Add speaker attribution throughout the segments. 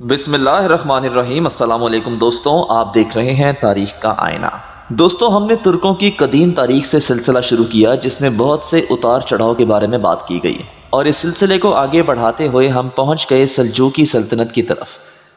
Speaker 1: بسم اللہ الرحمن الرحیم۔ السلام علیکم دوستوں، آپ دیکھ رہے ہیں تاریخ کا آئینہ۔ دوستوں، ہم نے ترکوں کی قدیم تاریخ سے سلسلہ شروع کیا جس میں بہت سے اتار چڑھاؤ کے بارے میں بات کی گئی، اور اس سلسلے کو آگے بڑھاتے ہوئے ہم پہنچ گئے سلجوقی سلطنت کی طرف۔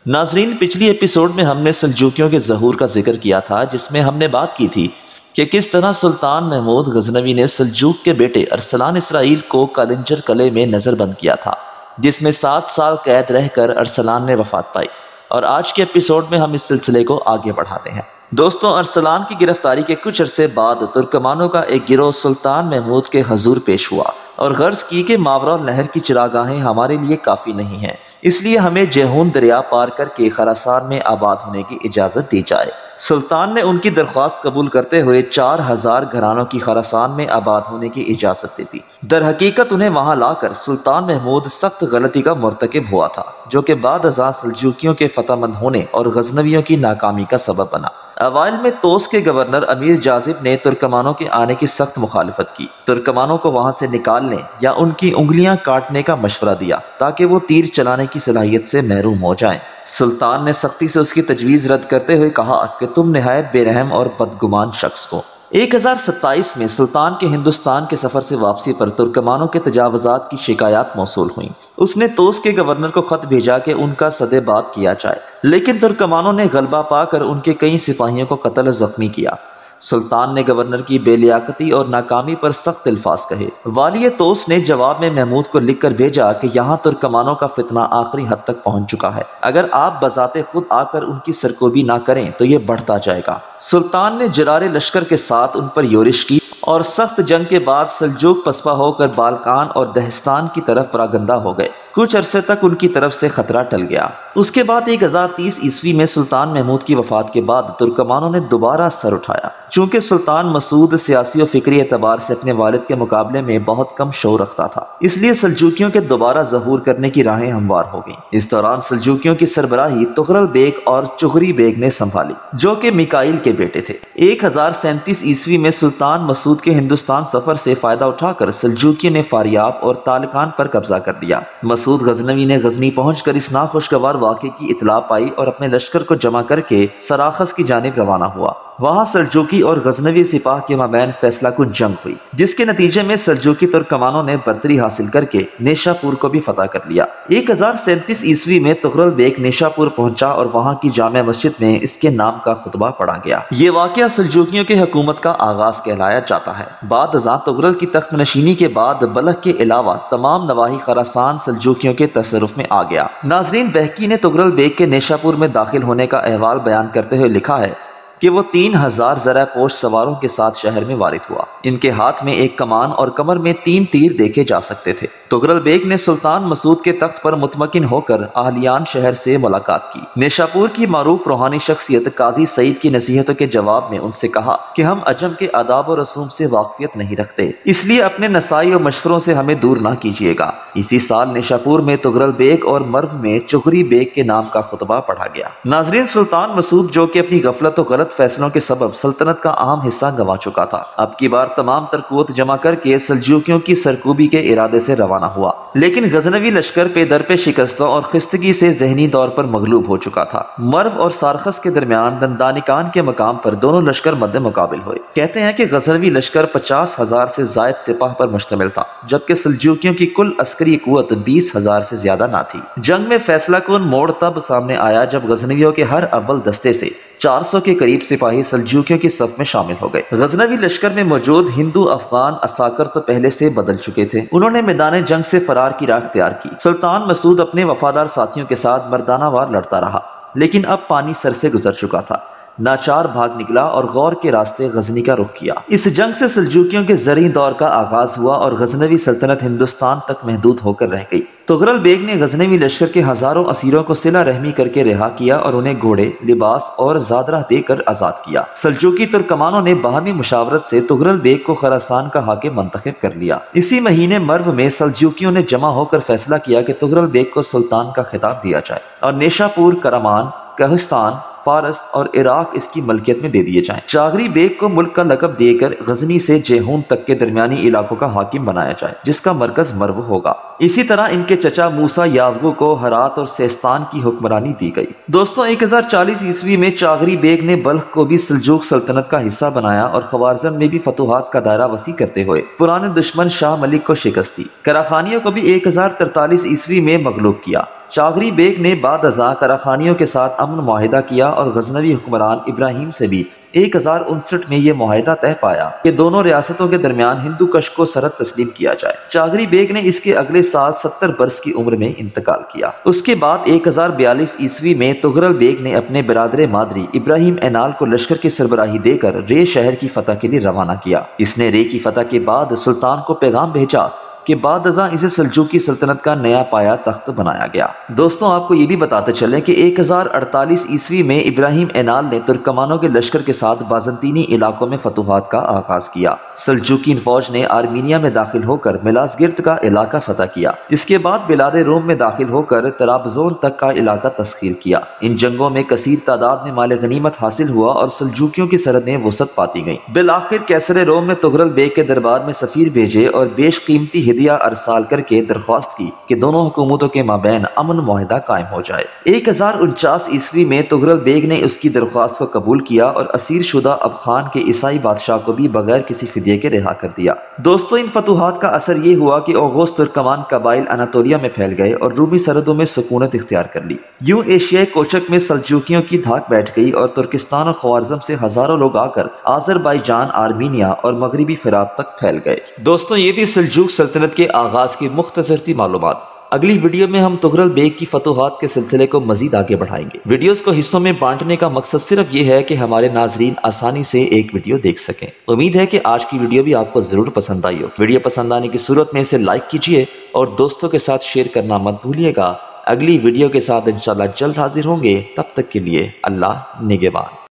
Speaker 1: ناظرین، پچھلی ایپیسوڈ میں ہم نے سلجوکیوں کے ظہور کا ذکر کیا تھا، جس میں ہم نے بات کی تھی کہ کس طرح سلطان محمود غزنوی نے سلجوق کے بیٹے ارسلان اسرائیل کو کالنجر قلعے میں نظر بند کیا تھا، جس میں 7 سال قید رہ کر ارسلان نے وفات پائی۔ اور آج کے ایپیسوڈ میں ہم اس سلسلے کو آگے بڑھاتے ہیں۔ دوستوں، ارسلان کی گرفتاری کے کچھ عرصے بعد ترکمانوں کا ایک گروہ سلطان محمود کے حضور پیش ہوا اور غرض کی کہ ماوراء نہر کی چراگاہیں ہمارے لیے کافی نہیں ہیں، اس لیے ہمیں جیہون دریا پار کر کے خراسان میں آباد ہونے کی اجازت دی جائے۔ سلطان نے ان کی درخواست قبول کرتے ہوئے 4000 گھرانوں کی خراسان میں آباد ہونے کی اجازت دے دی۔ در حقیقت انہیں وہاں لا کر سلطان محمود سخت غلطی کا مرتکب ہوا تھا، جو کہ بعد ازاں سلجوکیوں کے فتح مند ہونے اور غزنویوں کی ناکامی کا سبب بنا۔ اوائل میں توس کے گورنر امیر جاذب نے ترکمانوں کے آنے کی سخت مخالفت کی، ترکمانوں کو وہاں سے نکالنے یا ان کی انگلیاں کاٹنے کا مشورہ دیا تاکہ وہ تیر چلانے کی صلاحیت سے محروم ہو جائیں۔ سلطان نے سختی سے اس کی تجویز رد کرتے ہوئے کہا کہ تم نہایت بے رحم اور بدگمان شخص ہو۔ 1027 میں سلطان کے ہندوستان کے سفر سے واپسی پر ترکمانوں کے تجاوزات کی شکایات موصول ہوئیں۔ اس نے توس کے گورنر کو خط بھیجا کہ ان کا سدِ بات کیا جائے، لیکن ترکمانوں نے غلبہ پا کر ان کے کئی سپاہیوں کو قتل و زخمی کیا۔ سلطان نے گورنر کی بے لیاقتی اور ناکامی پر سخت الفاظ کہے۔ والی توس نے جواب میں محمود کو لکھ کر بھیجا کہ یہاں ترکمانوں کا فتنہ آخری حد تک پہنچ چکا ہے، اگر آپ بذات خود آ کر ان کی سرکوبی نہ کریں تو یہ بڑھتا جائے گا۔ سلطان نے جرار لشکر کے ساتھ ان پر یورش کی اور سخت جنگ کے بعد سلجوق پسپا ہو کر بالکان اور دہستان کی طرف پراگندہ ہو گئے۔ کچھ عرصے تک ان کی طرف سے خطرہ ٹل گیا۔ اس کے بعد 1030 عیسوی میں سلطان محمود کی وفات کے بعد ترکمانوں نے دوبارہ سر اٹھایا۔ چونکہ سلطان مسعود سیاسی و فکری اعتبار سے اپنے والد کے مقابلے میں بہت کم شعور رکھتا تھا، اس لیے سلجوکیوں کے دوبارہ ظہور کرنے کی راہیں ہموار ہو گئیں۔ اس دوران سلجوکیوں کی سربراہی تغرل بیگ اور چغری بیگ نے سنبھالی، جو کہ میکائیل کے بیٹے تھے۔ 1037 عیسوی میں سلطان مسعود کے ہندوستان سفر سے فائدہ اٹھا کر سلجوکیوں نے فاریاب اور تالکان پر قبضہ کر لیا۔ مسعود غزنوی نے غزنی پہنچ کر اس ناخوشگوار واقعے کی اطلاع پائی اور اپنے لشکر کو جمع کر کے سراخس کی جانب روانہ ہوا۔ وہاں سلجوکی اور غزنوی سپاہ کے مابین فیصلہ کن جنگ ہوئی، جس کے نتیجے میں سلجوکی ترکمانوں نے برتری حاصل کر کے نیشا پور کو بھی فتح کر لیا۔ 1037 عیسوی میں تغرل بیگ نیشا پور پہنچا اور وہاں کی جامع مسجد میں اس کے نام کا خطبہ پڑھا گیا۔ یہ واقعہ سلجوکیوں کی حکومت کا آغاز کہلایا جاتا ہے۔ بعد ازاں تغرل کی تخت نشینی کے بعد بلخ کے علاوہ تمام نواحی خراسان سلجوکیوں کے تصرف میں آ گیا۔ ناظرین، بہقی نے تغرل بیگ کے نیشا پور میں داخل ہونے کا احوال بیان کرتے ہوئے لکھا ہے کہ وہ 3000 زرہ پوش سواروں کے ساتھ شہر میں وارد ہوا۔ ان کے ہاتھ میں ایک کمان اور کمر میں 3 تیر دیکھے جا سکتے تھے۔ تغرل بیگ نے سلطان مسعود کے تخت پر مطمئن ہو کر اہلیان شہر سے ملاقات کی۔ نیشاپور کی معروف روحانی شخصیت قاضی سعید کی نصیحتوں کے جواب میں ان سے کہا کہ ہم عجم کے آداب و رسوم سے واقفیت نہیں رکھتے، اس لیے اپنے نصائح و مشوروں سے ہمیں دور نہ کیجیے گا۔ اسی سال نیشاپور میں تغرل بیگ اور مرو میں چغری بیگ کے نام کا خطبہ پڑھا گیا۔ ناظرین، سلطان مسعود جو کہ اپنی غفلت و غلط فیصلوں کے سبب سلطنت کا اہم حصہ گنوا چکا تھا، اب کی بار تمام تر قوت جمع کر کے سلجوکیوں کی سرکوبی کے ارادے سے روانہ ہوا، لیکن غزنوی لشکر پہ در پہ شکستوں اور خستگی سے ذہنی طور پر مغلوب ہو چکا تھا۔ مرو اور سارخس کے درمیان دندانکان کے مقام پر دونوں لشکر مد مقابل ہوئے۔ کہتے ہیں کہ غزنوی لشکر 50,000 سے زائد سپاہ پر مشتمل تھا، جبکہ سلجوکیوں کی کل عسکری قوت 20,000 سے زیادہ نہ تھی۔ جنگ میں فیصلہ کن موڑ تب سامنے آیا جب غزنویوں کے ہر اول دستے سے 400 کے قریب سپاہی سلجوکیوں کی صف میں شامل ہو گئے۔ غزنوی لشکر میں موجود ہندو افغان عساکر تو پہلے سے بدل چکے تھے، انہوں نے میدان جنگ سے فرار کی راہ اختیار کی۔ سلطان مسعود اپنے وفادار ساتھیوں کے ساتھ مردانہ وار لڑتا رہا، لیکن اب پانی سر سے گزر چکا تھا۔ ناچار بھاگ نکلا اور غور کے راستے غزنی کا رخ کیا۔ اس جنگ سے سلجوکیوں کے زرعی دور کا آغاز ہوا اور غزنوی سلطنت ہندوستان تک محدود ہو کر رہ گئی۔ تغرل بیگ نے غزنوی لشکر کے ہزاروں اسیروں کو صلہ رحمی کر کے رہا کیا اور انہیں گھوڑے، لباس اور زادرہ دے کر آزاد کیا۔ سلجوکی ترکمانوں نے باہمی مشاورت سے تغرل بیگ کو خراسان کا حاکم منتخب کر لیا۔ اسی مہینے مرو میں سلجوکیوں نے جمع ہو کر فیصلہ کیا کہ تغرل بیگ کو سلطان کا خطاب دیا جائے اور نیشا پور، کرمان، کہستان، فارس اور عراق اس کی ملکیت میں دے دیے جائیں۔ چاغری بیگ کو ملک کا لقب دے کر غزنی سے جیہون تک کے درمیانی علاقوں کا حاکم بنایا جائے، جس کا مرکز مرو ہوگا۔ اسی طرح ان کے چچا موسیٰ یاوگو کو ہرات اور سیستان کی حکمرانی دی گئی۔ دوستوں 1040 عیسوی میں چاغری بیگ نے بلخ کو بھی سلجوق سلطنت کا حصہ بنایا اور خوارزم میں بھی فتوحات کا دائرہ وسیع کرتے ہوئے پرانے دشمن شاہ ملک کو شکست دی۔ کراخانیوں کو بھی 1043 عیسوی میں مغلوب کیا۔ چاغری بیگ نے بعد ازاں کراخانیوں کے ساتھ امن معاہدہ کیا اور غزنوی حکمران ابراہیم سے بھی 1059 میں یہ معاہدہ طے پایا کہ دونوں ریاستوں کے درمیان ہندو کش کو سرحد تسلیم کیا جائے۔ چاغری بیگ نے اس کے اگلے سال 70 برس کی عمر میں انتقال کیا۔ اس کے بعد 1042 عیسوی میں تغرل بیگ نے اپنے برادر مادری ابراہیم اینال کو لشکر کی سربراہی دے کر رے شہر کی فتح کے لیے روانہ کیا۔ اس نے رے کی فتح کے بعد سلطان کو پیغام بھیجا کہ بعد ازاں اسے سلجوقی سلطنت کا نیا پایا تخت بنایا گیا۔ دوستوں آپ کو یہ بھی بتاتے چلیں کہ 1048 عیسوی میں ابراہیم اینال نے ترکمانوں کے لشکر کے ساتھ بازنطینی علاقوں میں فتوحات کا آغاز کیا۔ سلجوقی فوج نے آرمینیا میں داخل ہو کر ملازگرد کا علاقہ فتح کیا۔ اس کے بعد بلاد روم میں داخل ہو کر ترابزون تک کا علاقہ تسخیر کیا۔ ان جنگوں میں کثیر تعداد میں مال غنیمت حاصل ہوا اور سلجوقیوں کی سرحدیں وسعت پاتی گئیں۔ بالآخر کیسر روم نے تغرل بیگ کے دربار میں سفیر بھیجے اور بیش قیمتی ہدیہ ارسال کر کے درخواست کی کہ دونوں حکومتوں کے مابین امن معاہدہ قائم ہو جائے۔ 1049 عیسوی میں تغرل بیگ نے اس کی درخواست کو قبول کیا اور اسیر شدہ ابخان کے عیسائی بادشاہ کو بھی بغیر کسی فدیے کے رہا کر دیا۔ دوستوں ان فتوحات کا اثر یہ ہوا کہ اوغوز ترکمان قبائل اناطولیہ میں پھیل گئے اور رومی سرحدوں میں سکونت اختیار کر لی۔ یوں ایشیائی کوچک میں سلجوقیوں کی دھاک بیٹھ گئی اور ترکستان اور خوارزم سے ہزاروں لوگ آ کر آذربائیجان، آرمینیا اور مغربی فرات تک پھیل گئے۔ دوستوں یہ تھی سلجوق سلطنت کے آغاز کی مختصر سی معلومات۔ اگلی ویڈیو میں ہم تغرل بیگ کی فتوحات کے سلسلے کو مزید آگے بڑھائیں گے۔ ویڈیوز کو حصوں میں بانٹنے کا مقصد صرف یہ ہے کہ ہمارے ناظرین آسانی سے ایک ویڈیو دیکھ سکیں۔ امید ہے کہ آج کی ویڈیو بھی آپ کو ضرور پسند آئی ہو۔ ویڈیو پسند آنے کی صورت میں اسے لائک کیجئے اور دوستوں کے ساتھ شیئر کرنا مت بھولیے گا۔ اگلی ویڈیو کے ساتھ انشاءاللہ جلد حاضر ہوں گے، تب تک کے لیے اللہ نگہبان۔